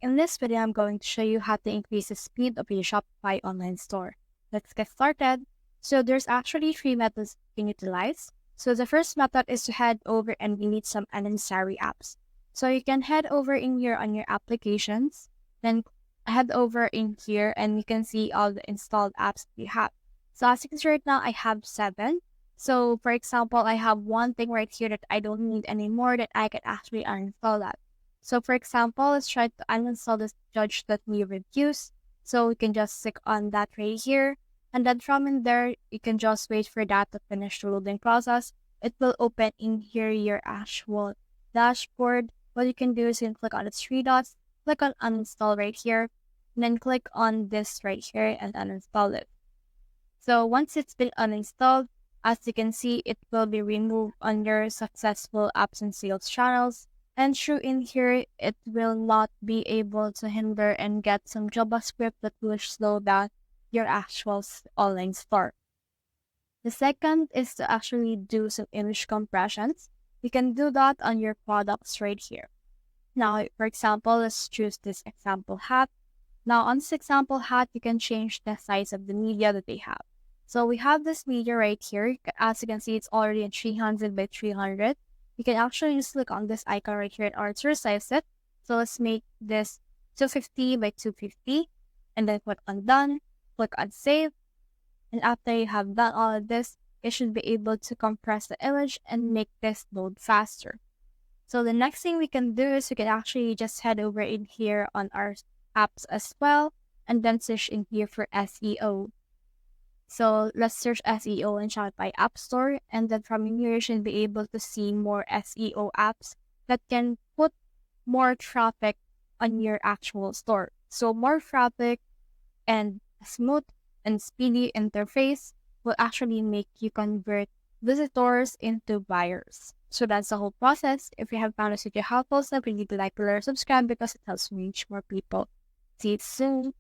In this video, I'm going to show you how to increase the speed of your Shopify online store. Let's get started. So there's actually three methods you can utilize. So the first method is to head over and delete some unnecessary apps. So you can head over in here on your applications, then head over in here and you can see all the installed apps you have. So as you can see right now, I have 7. So for example, I have one thing right here that I don't need anymore that I can actually uninstall that. So for example, let's try to uninstall this judge.me reviews. So we can just click on that right here. And then from in there, you can just wait for that to finish the loading process. It will open in here your actual dashboard. What you can do is you can click on its 3 dots, click on uninstall right here, and then click on this right here and uninstall it. So once it's been uninstalled, as you can see, it will be removed on your successful apps and sales channels. And through in here, it will not be able to hinder and get some JavaScript that will slow down your actual online store. The second is to actually do some image compressions. You can do that on your products right here. Now, for example, let's choose this example hat. Now, on this example hat, you can change the size of the media that they have. So we have this media right here. As you can see, it's already in 300 by 300. You can actually just click on this icon right here in order to resize it. So let's make this 250 by 250 and then click on done, click on save. And after you have done all of this, you should be able to compress the image and make this load faster. So the next thing we can do is we can actually just head over in here on our apps as well and then search in here for SEO. So let's search SEO in Shopify App Store, and then from here you should be able to see more SEO apps that can put more traffic on your actual store. So more traffic and smooth and speedy interface will actually make you convert visitors into buyers. So that's the whole process. If you have found this video helpful, so please like, share, subscribe because it helps me reach more people. See you soon.